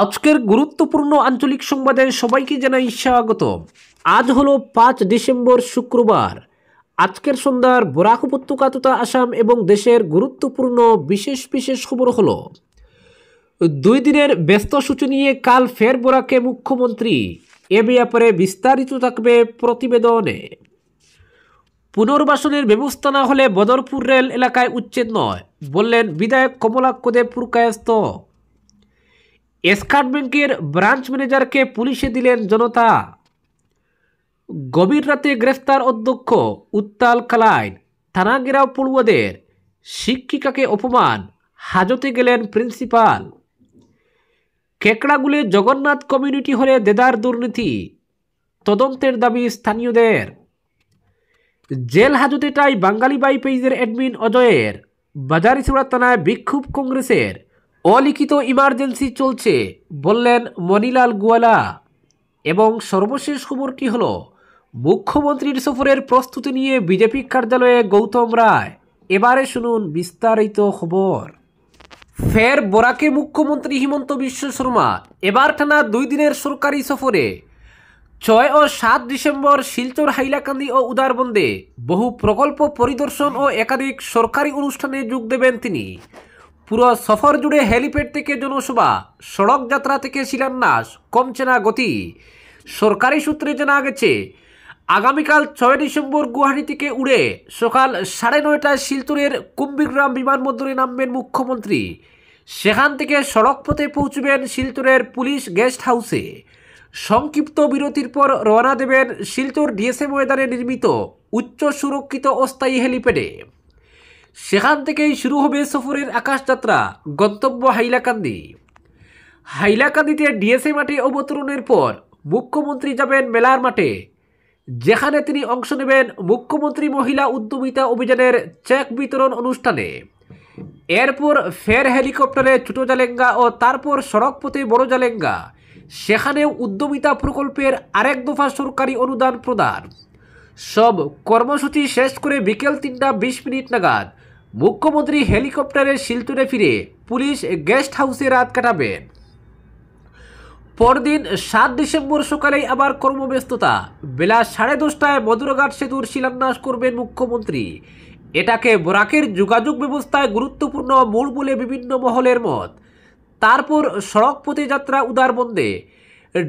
আজকের গুরুত্বপূর্ণ আঞ্চলিক সংবাদে সবাইকে জানাই স্বাগত। আজ হলো 5 ডিসেম্বর শুক্রবার। আজকের সন্ধ্যার বরাক উপত্যকা তথা আসাম এবং দেশের গুরুত্বপূর্ণ বিশেষ বিশেষ খবর হলো: 2 দিনের ব্যস্ত সূচি নিয়ে কাল ফের বরাকে মুখ্যমন্ত্রী, এ ব্যাপারে বিস্তারিত থাকবে প্রতিবেদনে। পুনর্বাসনের ব্যবস্থা না হলে বদরপুর রেল এলাকায় উচ্ছেদ নয়, বললেন বিধায়ক কমলাক্ষ দে পুরকায়স্থ। এসকাট ব্যাংকের ব্রাঞ্চ ম্যানেজারকে পুলিশে দিলেন জনতা। গভীর রাতে গ্রেফতার অধ্যক্ষ, উত্তাল কালাইন, থানা ঘেরাও পড়ুয়াদের, শিক্ষিকাকে অপমান, হাজতে গেলেন প্রিন্সিপাল। কেকড়াগুলে জগন্নাথ কমিউনিটি হলে দেদার দুর্নীতি, তদন্তের দাবি স্থানীয়দের। জেল হাজতেটাই বাঙালি বাই পেজের অ্যাডমিন অজয়ের। বাজারিছড়া থানায় বিক্ষোভ কংগ্রেসের। অলিখিত ইমার্জেন্সি চলছে, বললেন মনিলাল গোয়ালা। এবং সর্বশেষ খবরটি হলো, মুখ্যমন্ত্রীর সফরের প্রস্তুতি নিয়ে বিজেপি কার্যালয়ে গৌতম রায়। এবারে শুনুন বিস্তারিত খবর। ফের বরাকে মুখ্যমন্ত্রী হিমন্ত বিশ্ব শর্মা এবার টানা 2 দিনের সরকারি সফরে। 6 ও 7 ডিসেম্বর শিলচর, হাইলাকান্দি ও উদারবন্দে বহু প্রকল্প পরিদর্শন ও একাধিক সরকারি অনুষ্ঠানে যোগ দেবেন তিনি। পুরো সফর জুড়ে হেলিপ্যাড থেকে জনসভা, সড়ক যাত্রা থেকে শিলান্যাস, কমছে না গতি। সরকারি সূত্রে জানা গেছে, আগামীকাল 6 ডিসেম্বর গুয়াহাটি থেকে উড়ে সকাল 9:30টায় শিলচরের কুম্ভীগ্রাম বিমানবন্দরে নামবেন মুখ্যমন্ত্রী। সেখান থেকে সড়ক পথে পৌঁছবেন শিলচরের পুলিশ গেস্ট হাউসে। সংক্ষিপ্ত বিরতির পর রওনা দেবেন শিলচর ডিএসএ ময়দানে নির্মিত উচ্চ সুরক্ষিত অস্থায়ী হেলিপ্যাডে। সেখান থেকেই শুরু হবে সফরের আকাশযাত্রা, গন্তব্য হাইলাকান্দি। হাইলাকান্দিতে ডিএসএ মাঠে অবতরণের পর মুখ্যমন্ত্রী যাবেন মেলার মাঠে, যেখানে তিনি অংশ নেবেন মুখ্যমন্ত্রী মহিলা উদ্যমিতা অভিযানের চেক বিতরণ অনুষ্ঠানে। এরপর ফের হেলিকপ্টারে ছোট জালেঙ্গা ও তারপর সড়ক পথে বড় জালেঙ্গা। সেখানেও উদ্যমিতা প্রকল্পের আরেক দফা সরকারি অনুদান প্রদান। সব কর্মসূচি শেষ করে বিকেল 3:20 নাগাদ মুখ্যমন্ত্রী হেলিকপ্টারে শিলচরে ফিরে পুলিশ গেস্ট হাউসে রাত কাটাবেন। পরদিন 7 ডিসেম্বর সকালেই আবার কর্মব্যস্ততা। বেলা 10:30টায় মধুরঘাট সেতুর শিলান্যাস করবেন মুখ্যমন্ত্রী। এটাকে বরাকের যোগাযোগ ব্যবস্থায় গুরুত্বপূর্ণ মোড় বলে বিভিন্ন মহলের মত। তারপর সড়ক পথে যাত্রা উদারবন্দে।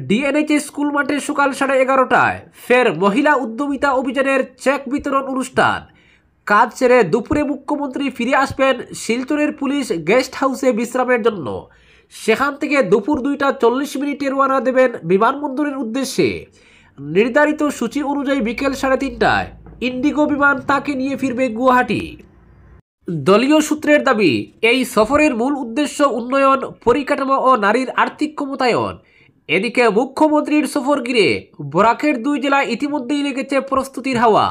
ডিএনএইচ স্কুল মাঠে সকাল 11:30টায় ফের মহিলা উদ্যমিতা অভিযানের চেক বিতরণ অনুষ্ঠান। কাজ ছেড়ে দুপুরে মুখ্যমন্ত্রী ফিরে আসবেন শিলচরের পুলিশ গেস্ট হাউসে বিশ্রামের জন্য। সেখান থেকে দুপুর 2:40 রওনা দেবেন বিমানবন্দরের উদ্দেশ্যে। নির্ধারিত সূচি অনুযায়ী বিকেল 3:30টায় ইন্ডিগো বিমান তাকে নিয়ে ফিরবে গুয়াহাটি। দলীয় সূত্রের দাবি, এই সফরের মূল উদ্দেশ্য উন্নয়ন, পরিকাঠামো ও নারীর আর্থিক ক্ষমতায়ন। এদিকে মুখ্যমন্ত্রীর সফর ঘিরে বরাকের 2 জেলায় ইতিমধ্যেই লেগেছে প্রস্তুতির হাওয়া।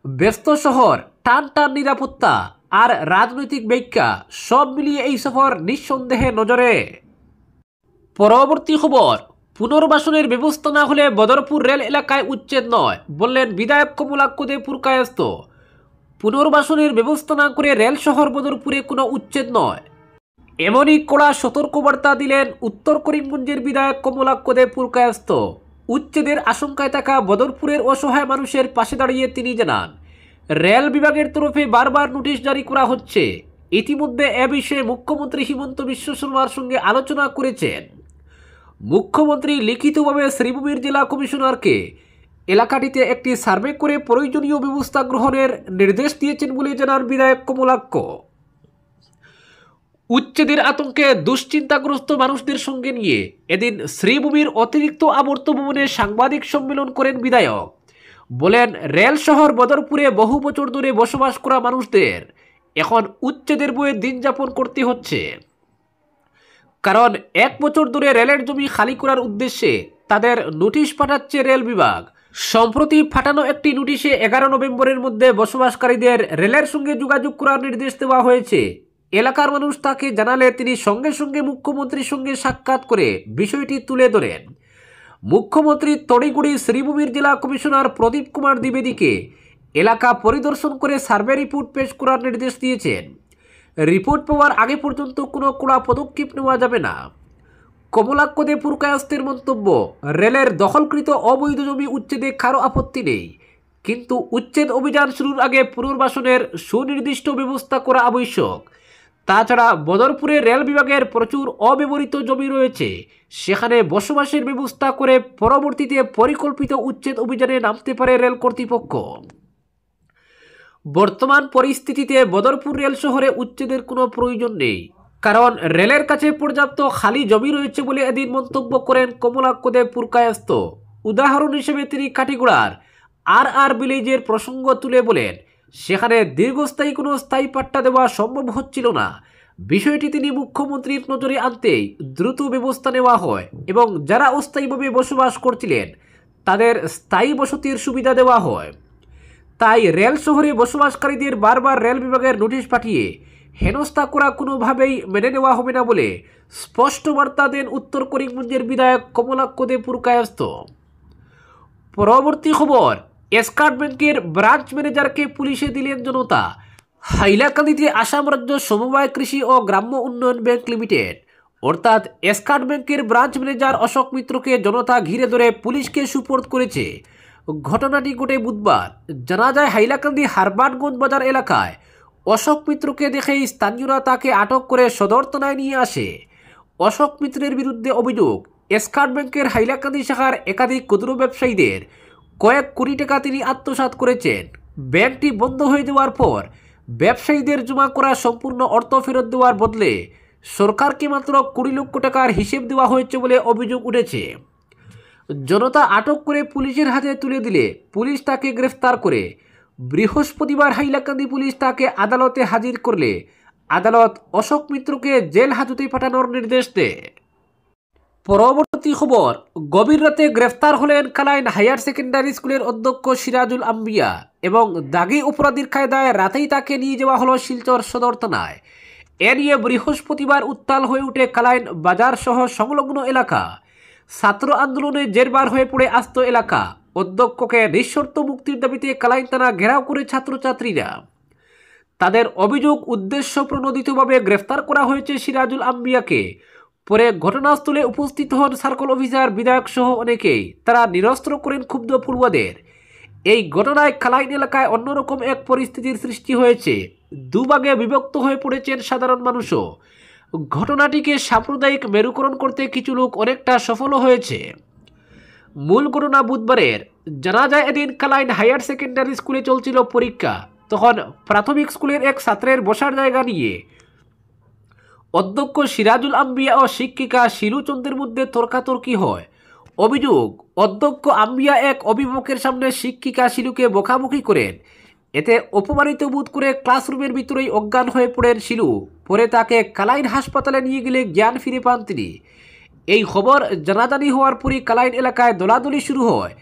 ব্যস্ত শহর, টান টান নিরাপত্তা আর রাজনৈতিক ব্যাখ্যা, সব মিলিয়ে এই সফর নিঃসন্দেহে নজরে। পরবর্তী খবর, পুনর্বাসনের ব্যবস্থা না হলে বদরপুর রেল এলাকায় উচ্ছেদ নয়, বললেন বিধায়ক কমলাক্ষ দে পুরকায়স্থ। পুনর্বাসনের ব্যবস্থা না করে রেল শহর বদরপুরে কোনো উচ্ছেদ নয়, এমনই কড়া সতর্কবার্তা দিলেন উত্তর করিমগঞ্জের বিধায়ক কমলাক্ষ দে পুরকায়স্থ। উচ্ছেদের আশঙ্কায় থাকা বদরপুরের অসহায় মানুষের পাশে দাঁড়িয়ে তিনি জানান, রেল বিভাগের তরফে বারবার নোটিশ জারি করা হচ্ছে। ইতিমধ্যে এ বিষয়ে মুখ্যমন্ত্রী হিমন্ত বিশ্ব শর্মার সঙ্গে আলোচনা করেছেন। মুখ্যমন্ত্রী লিখিতভাবে শ্রীভূমির জেলা কমিশনারকে এলাকাটিতে একটি সার্ভে করে প্রয়োজনীয় ব্যবস্থা গ্রহণের নির্দেশ দিয়েছেন বলে জানান বিধায়ক কমলাক্ষ। উচ্ছেদের আতঙ্কে দুশ্চিন্তাগ্রস্ত মানুষদের সঙ্গে নিয়ে এদিন শ্রীভূমির অতিরিক্ত আবর্ত ভবনে সাংবাদিক সম্মেলন করেন বিধায়ক। বলেন, রেল শহর বদরপুরে বহু বছর ধরে বসবাস করা মানুষদের এখন উচ্ছেদের বয়ে দিন যাপন করতে হচ্ছে। কারণ 1 বছর ধরে রেলের জমি খালি করার উদ্দেশ্যে তাদের নোটিশ পাঠাচ্ছে রেল বিভাগ। সম্প্রতি পাঠানো একটি নোটিশে 11 নভেম্বরের মধ্যে বসবাসকারীদের রেলের সঙ্গে যোগাযোগ করার নির্দেশ দেওয়া হয়েছে। এলাকার মানুষ তাকে জানালে তিনি সঙ্গে সঙ্গে মুখ্যমন্ত্রীর সঙ্গে সাক্ষাৎ করে বিষয়টি তুলে ধরেন। মুখ্যমন্ত্রী তড়িঘড়ি শ্রীভূমির জেলা কমিশনার প্রদীপ কুমার দ্বিবেদীকে এলাকা পরিদর্শন করে সার্ভে রিপোর্ট পেশ করার নির্দেশ দিয়েছেন। রিপোর্ট পাওয়ার আগে পর্যন্ত কোনো কড়া পদক্ষেপ নেওয়া যাবে না। কমলাক্ষ পুরকায়স্থের মন্তব্য, রেলের দখলকৃত অবৈধ জমি উচ্ছেদে কারো আপত্তি নেই, কিন্তু উচ্ছেদ অভিযান শুরুর আগে পুনর্বাসনের সুনির্দিষ্ট ব্যবস্থা করা আবশ্যক। তাছাড়া বদরপুরে রেল বিভাগের প্রচুর অব্যবহৃত জমি রয়েছে, সেখানে বসবাসের ব্যবস্থা করে পরবর্তীতে পরিকল্পিত উচ্ছেদ অভিযানে নামতে পারে রেল কর্তৃপক্ষ। বর্তমান পরিস্থিতিতে বদরপুর রেল শহরে উচ্ছেদের কোনো প্রয়োজন নেই, কারণ রেলের কাছে পর্যাপ্ত খালি জমি রয়েছে বলে এদিন মন্তব্য করেন কমলাক্ষ পুরকায়স্থ। উদাহরণ হিসেবে তিনি কাটিগড়ার আর ভিলেজের প্রসঙ্গ তুলে বলেন, সেখানে দীর্ঘস্থায়ী কোনো স্থায়ী পাট্টা দেওয়া সম্ভব হচ্ছিল না। বিষয়টি তিনি মুখ্যমন্ত্রীর নজরে আনতেই দ্রুত ব্যবস্থা নেওয়া হয় এবং যারা অস্থায়ীভাবে বসবাস করছিলেন তাদের স্থায়ী বসতির সুবিধা দেওয়া হয়। তাই রেল শহরে বসবাসকারীদের বারবার রেল বিভাগের নোটিশ পাঠিয়ে হেনস্থা করা কোনোভাবেই মেনে নেওয়া হবে না বলে স্পষ্ট বার্তা দেন উত্তর করিমগঞ্জের বিধায়ক কমলাক্ষ পুরকায়স্থ। পরবর্তী খবর, এসকার্ট ব্যাংকের ব্রাঞ্চ ম্যানেজারকে পুলিশে দিলেন জনতা। হাইলাকান্দিতে আসাম রাজ্য সমবায় কৃষি ও গ্রাম্য উন্নয়ন ব্যাংক লিমিটেড অর্থাৎ এসকার্ট ব্যাংকের ব্রাঞ্চ ম্যানেজার অশোক মিত্রকে জনতা ঘিরে ধরে পুলিশকে সুপোর্দ করেছে। ঘটনাটি ঘটে বুধবার। জানা যায়, হাইলাকান্দি হারবার্টগঞ্জ বাজার এলাকায় অশোক মিত্রকে দেখেই স্থানীয়রা তাকে আটক করে সদর থানায় নিয়ে আসে। অশোক মিত্রের বিরুদ্ধে অভিযোগ, এসকার্ট ব্যাংকের হাইলাকান্দি শাখার একাধিক ক্ষুদ্র ব্যবসায়ীদের কয়েক কোটি টাকা তিনি আত্মসাৎ করেছেন। ব্যাংকটি বন্ধ হয়ে যাওয়ার পর ব্যবসায়ীদের জমা করা সম্পূর্ণ অর্থ ফেরত দেওয়ার বদলে সরকারকে মাত্র 20 লক্ষ টাকার হিসেব দেওয়া হয়েছে বলে অভিযোগ উঠেছে। জনতা আটক করে পুলিশের হাতে তুলে দিলে পুলিশ তাকে গ্রেফতার করে। বৃহস্পতিবার হাইলাকান্দি পুলিশ তাকে আদালতে হাজির করলে আদালত অশোক মিত্রকে জেল হাজতে পাঠানোর নির্দেশ দেয়। পরবর্তী খবর, গভীর রাতে গ্রেফতার হলেন কালাইন হায়ার সেকেন্ডারি স্কুলের অধ্যক্ষ সিরাজুল আম্বিয়া এবং দাগি অপরাধীর কায়দায় রাতেই তাকে নিয়ে যাওয়া হলো শিলচর সদর থানায়। এ নিয়ে বৃহস্পতিবার উত্তাল হয়ে উঠে কালাইন বাজার সহ সংলগ্ন এলাকা। ছাত্র আন্দোলনে জেরবার হয়ে পড়ে আস্ত এলাকা। অধ্যক্ষকে নিঃশর্ত মুক্তির দাবিতে কালাইন থানা ঘেরাও করে ছাত্রছাত্রীরা। তাদের অভিযোগ, উদ্দেশ্য প্রণোদিতভাবে গ্রেফতার করা হয়েছে সিরাজুল আম্বিয়াকে। পরে ঘটনাস্থলে উপস্থিত হন সার্কেল অফিসার, বিধায়ক সহ অনেকেই। তারা নিরস্ত্র করেন ক্ষুব্ধ পড়ুয়াদের। এই ঘটনায় কালাইন এলাকায় অন্যরকম এক পরিস্থিতির সৃষ্টি হয়েছে। দুভাগে বিভক্ত হয়ে পড়েছেন সাধারণ মানুষও। ঘটনাটিকে সাম্প্রদায়িক মেরুকরণ করতে কিছু লোক অনেকটা সফলও হয়েছে। মূল ঘটনা বুধবারের। জানা যায়, এদিন কালাইন হায়ার সেকেন্ডারি স্কুলে চলছিল পরীক্ষা। তখন প্রাথমিক স্কুলের এক ছাত্রের বসার জায়গা নিয়ে অধ্যক্ষ সিরাজুল আম্বিয়া ও শিক্ষিকা শিলুচন্দ্রের মধ্যে তর্কাতর্কি হয়। অভিযোগ, অধ্যক্ষ আম্বিয়া এক অভিভাবকের সামনে শিক্ষিকা শিলুকে বকাবকি করেন। এতে অপমানিত বোধ করে ক্লাসরুমের ভিতরেই অজ্ঞান হয়ে পড়েন শিলু। পরে তাকে কালাইন হাসপাতালে নিয়ে গেলে জ্ঞান ফিরে পান তিনি। এই খবর জানাজানি হওয়ার পরই কালাইন এলাকায় দলাদলি শুরু হয়।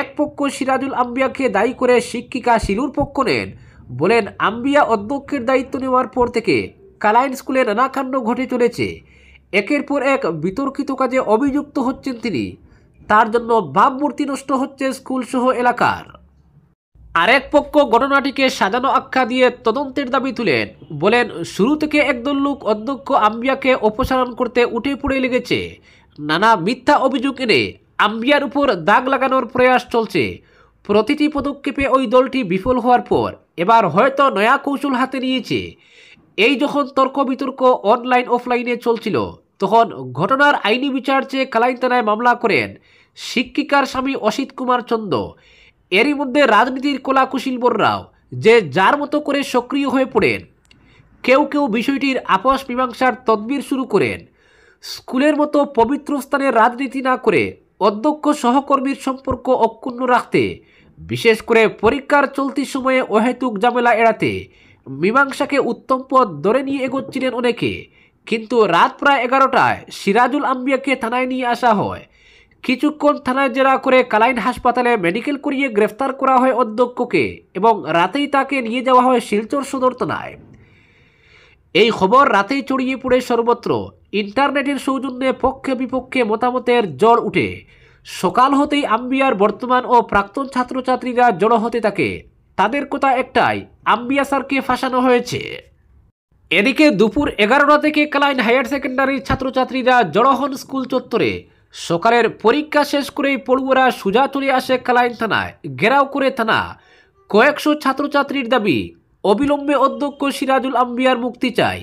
এক পক্ষ সিরাজুল আম্বিয়াকে দায়ী করে শিক্ষিকা শিলুর পক্ষ নেন। বলেন, আম্বিয়া অধ্যক্ষের দায়িত্ব নেওয়ার পর থেকে কালাইন স্কুলে নানা কাণ্ড ঘটে চলেছে। একের পর এক বিতর্কিত কাজে অভিযুক্ত হচ্ছেন তিনি। তার জন্য ভাবমূর্তি নষ্ট হচ্ছে স্কুল সহ এলাকার। আরেক পক্ষ ঘটনাটিকে সাজানো আখ্যা দিয়ে তদন্তের দাবি তুলেন। বলেন, শুরু থেকে একদল লোক অধ্যক্ষ আম্বিয়াকে অপসারণ করতে উঠে পড়ে লেগেছে। নানা মিথ্যা অভিযোগ এনে আম্বিয়ার উপর দাগ লাগানোর প্রয়াস চলছে। প্রতিটি পদক্ষেপে ওই দলটি বিফল হওয়ার পর এবার হয়তো নয়া কৌশল হাতে নিয়েছে। এই যখন তর্ক বিতর্ক অনলাইন অফলাইনে চলছিল, তখন ঘটনার আইনি বিচার চেয়ে কালাইন থানায় মামলা করেন শিক্ষিকার স্বামী অসিত কুমার চন্দ। এরই মধ্যে রাজনীতির কলাকুশীল বড়রাও যে যার মতো করে সক্রিয় হয়ে পড়েন। কেউ কেউ বিষয়টির আপোষ মীমাংসার তদবির শুরু করেন। স্কুলের মতো পবিত্র স্থানে রাজনীতি না করে অধ্যক্ষ সহকর্মীর সম্পর্ক অক্ষুণ্ণ রাখতে, বিশেষ করে পরীক্ষার চলতি সময়ে অহেতুক ঝামেলা এড়াতে মীমাংসাকে উত্তম পথ ধরে নিয়ে এগোচ্ছিলেন অনেকে। কিন্তু রাত প্রায় 11টায় সিরাজুল আম্বিয়াকে থানায় নিয়ে আসা হয়। কিছুক্ষণ থানায় জেরা করে কালাইন হাসপাতালে মেডিকেল করিয়ে গ্রেফতার করা হয় অধ্যক্ষকে এবং রাতেই তাকে নিয়ে যাওয়া হয় শিলচর সদর থানায়। এই খবর রাতেই ছড়িয়ে পড়ে সর্বত্র। ইন্টারনেটের সৌজন্যে পক্ষে বিপক্ষে মতামতের ঝড় উঠে। সকাল হতেই আম্বিয়ার বর্তমান ও প্রাক্তন ছাত্রছাত্রীরা জড়ো হতে থাকে। তাদের কথা একটাই, আম্বিয়া স্যারকে ফাঁসানো হয়েছে। এদিকে দুপুর 11টা থেকে কালাইন হায়ার সেকেন্ডারির ছাত্রছাত্রীরা জড়ো হন স্কুল চত্বরে। সকালের পরীক্ষা শেষ করেই পড়ুয়ারা সোজা চলে আসে কালাইন থানায়। ঘেরাও করে থানা। কয়েকশো ছাত্রছাত্রীর দাবি, অবিলম্বে অধ্যক্ষ সিরাজুল আম্বিয়ার মুক্তি চাই।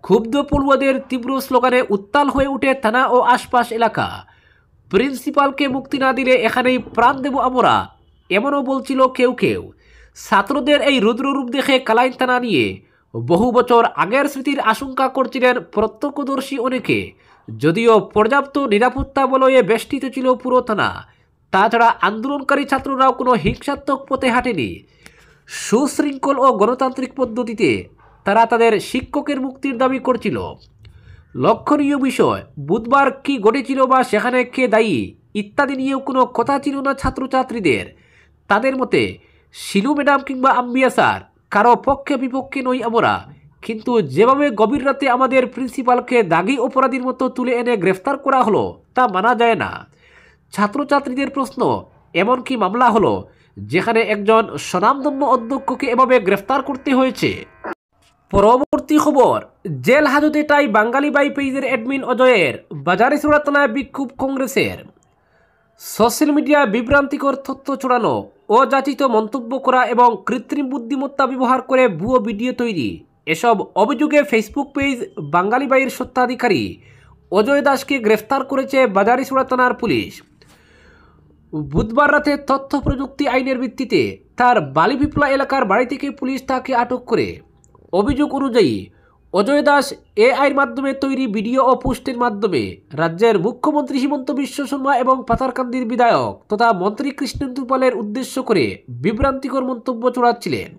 ক্ষুব্ধ পড়ুয়াদের তীব্র স্লোগানে উত্তাল হয়ে ওঠে থানা ও আশপাশ এলাকা। প্রিন্সিপালকে মুক্তি না দিলে এখানেই প্রাণ দেব আমরা, এমনও বলছিল কেউ কেউ। ছাত্রদের এই রুদ্ররূপ দেখে কালাইন থানা নিয়ে বহু বছর আগের স্মৃতির আশঙ্কা করছিলেন প্রত্যক্ষদর্শী অনেকে। যদিও পর্যাপ্ত নিরাপত্তা বলয়ে বেষ্টিত ছিল পুরো থানা, তাছাড়া আন্দোলনকারী ছাত্ররাও কোনো হিংসাত্মক পথে হাঁটেনি। সুশৃঙ্খল ও গণতান্ত্রিক পদ্ধতিতে তারা তাদের শিক্ষকের মুক্তির দাবি করছিল। লক্ষণীয় বিষয়, বুধবার কি ঘটেছিল বা সেখানে কে দায়ী ইত্যাদি নিয়েও কোনো কথা ছিল না ছাত্রছাত্রীদের। তাদের মতে শিলু ম্যাডাম কিংবা আম্বিয়া স্যার, কারো পক্ষে বিপক্ষে নই আমরা, কিন্তু যেভাবে গভীর রাতে আমাদের প্রিন্সিপালকে দাগি অপরাধীর মতো তুলে এনে গ্রেফতার করা হলো তা মানা যায় না। ছাত্রছাত্রীদের প্রশ্ন, এমন কি মামলা হলো যেখানে একজন স্বনামধন্য অধ্যক্ষকে এভাবে গ্রেফতার করতে হয়েছে? পরবর্তী খবর, জেল হাজতে টাই বাঙালি বাই পেজের অ্যাডমিন অজয়ের। বাজারিছড়া থানায় বিক্ষোভ কংগ্রেসের। সোশ্যাল মিডিয়ায় বিভ্রান্তিকর তথ্য ছড়ানো, অযাচিত মন্তব্য করা এবং কৃত্রিম বুদ্ধিমত্তা ব্যবহার করে ভুয়ো ভিডিও তৈরি, এসব অভিযোগে ফেসবুক পেজ বাঙালি বাইয়ের স্বত্বাধিকারী অজয় দাসকে গ্রেফতার করেছে বাজারিছড়া থানার পুলিশ। বুধবার রাতে তথ্য প্রযুক্তি আইনের ভিত্তিতে তার বালিপিপলা এলাকার বাড়ি থেকে পুলিশ তাকে আটক করে। অভিযোগ অনুযায়ী অজয় দাস এআইয়ের মাধ্যমে তৈরি ভিডিও ও পোস্টের মাধ্যমে রাজ্যের মুখ্যমন্ত্রী হিমন্ত বিশ্ব শর্মা এবং পাথারকান্দির বিধায়ক তথা মন্ত্রী কৃষ্ণেন্দু পালের উদ্দেশ্য করে বিভ্রান্তিকর মন্তব্য ছড়াচ্ছিলেন।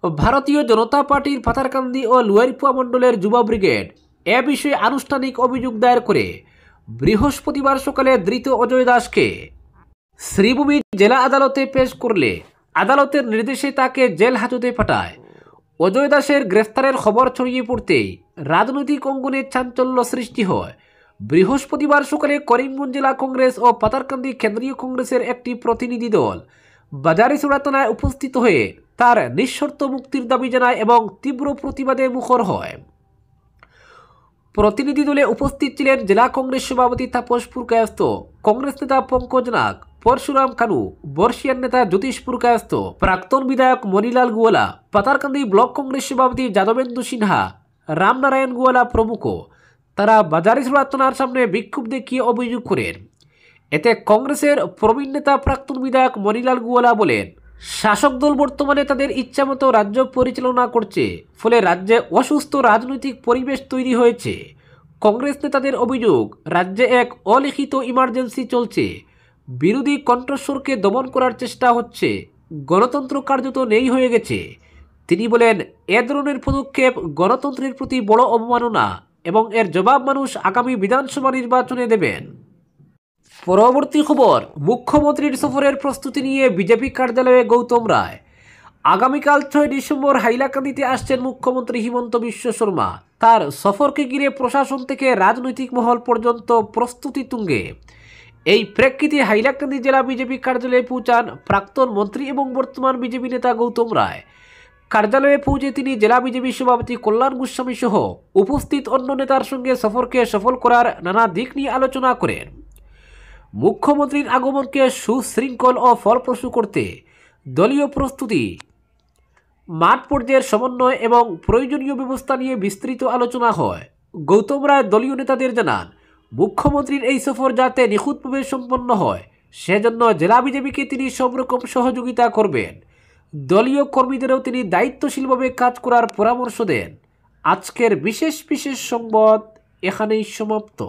ভারতীয় জনতা পার্টির পাথারকান্দি ও লুয়ারিপুয়া মণ্ডলের যুব ব্রিগেড এ বিষয়ে আনুষ্ঠানিক অভিযোগ দায়ের করে বৃহস্পতিবার সকালে ধৃত অজয় দাসকে শ্রীভূমি জেলা আদালতে পেশ করলে আদালতের নির্দেশে তাকে জেল হাজতে পাঠায়। অজয় দাসের গ্রেফতারের খবর ছড়িয়ে পড়তেই রাজনৈতিক অঙ্গনে চাঞ্চল্য সৃষ্টি হয়। বৃহস্পতিবার সকালে করিমগঞ্জ জেলা কংগ্রেস ও পাথারকান্দি কেন্দ্রীয় কংগ্রেসের একটি প্রতিনিধি দল বাজারিছড়া থানায় উপস্থিত হয়ে তার নিঃশর্ত মুক্তির দাবি জানায় এবং তীব্র প্রতিবাদে মুখর হয়। প্রতিনিধি দলে উপস্থিত ছিলেন জেলা কংগ্রেস সভাপতি তাপস পুরকায়স্থ, কংগ্রেস নেতা পঙ্কজ নাগ, পরশুরাম কানু, বর্ষিয়ান নেতা জ্যোতিষ পুরকায়স্থ, প্রাক্তন বিধায়ক মণিলাল গুয়ালা, পাতারকান্দি ব্লক কংগ্রেস সভাপতি যাদবেন্দু সিনহা, রামনারায়ণ গুয়ালা প্রমুখ। তারা বাজারিছড়া থানার সামনে বিক্ষোভ দেখিয়ে অভিযোগ করেন। এতে কংগ্রেসের প্রবীণ নেতা প্রাক্তন বিধায়ক মণিলাল গুয়ালা বলেন, শাসক দল বর্তমানে তাদের ইচ্ছামতো রাজ্য পরিচালনা করছে, ফলে রাজ্যে অসুস্থ রাজনৈতিক পরিবেশ তৈরি হয়েছে। কংগ্রেস নেতাদের অভিযোগ, রাজ্যে এক অলিখিত ইমার্জেন্সি চলছে, বিরোধী কণ্ঠস্বরকে দমন করার চেষ্টা হচ্ছে, গণতন্ত্র কার্যত নেই হয়ে গেছে। তিনি বলেন, এ ধরনের পদক্ষেপ গণতন্ত্রের প্রতি বড় অবমাননা এবং এর জবাব মানুষ আগামী বিধানসভা নির্বাচনে দেবেন। পরবর্তী খবর, মুখ্যমন্ত্রীর সফরের প্রস্তুতি নিয়ে বিজেপি কার্যালয়ে গৌতম রায়। আগামীকাল 6 ডিসেম্বর হাইলাকান্দিতে আসছেন মুখ্যমন্ত্রী হিমন্ত বিশ্ব শর্মা। তার সফরকে ঘিরে প্রশাসন থেকে রাজনৈতিক মহল পর্যন্ত প্রস্তুতি তুঙ্গে। এই প্রেক্ষিতে হাইলাকান্দি জেলা বিজেপি কার্যালয়ে পৌঁছান প্রাক্তন মন্ত্রী এবং বর্তমান বিজেপি নেতা গৌতম রায়। কার্যালয়ে পৌঁছে তিনি জেলা বিজেপি সভাপতি কল্যাণ গোস্বামী সহ উপস্থিত অন্য নেতার সঙ্গে সফরকে সফল করার নানা দিক নিয়ে আলোচনা করেন। মুখ্যমন্ত্রীর আগমনকে সুশৃঙ্খল ও ফলপ্রসূ করতে দলীয় প্রস্তুতি, মাঠ পর্যায়ের সমন্বয় এবং প্রয়োজনীয় ব্যবস্থা নিয়ে বিস্তৃত আলোচনা হয়। গৌতম রায় দলীয় নেতাদের জানান, মুখ্যমন্ত্রীর এই সফর যাতে নিখুঁতভাবে সম্পন্ন হয় সেজন্য জেলা বিজেপিকে তিনি সব রকম সহযোগিতা করবেন। দলীয় কর্মীদেরও তিনি দায়িত্বশীলভাবে কাজ করার পরামর্শ দেন। আজকের বিশেষ সংবাদ এখানেই সমাপ্ত।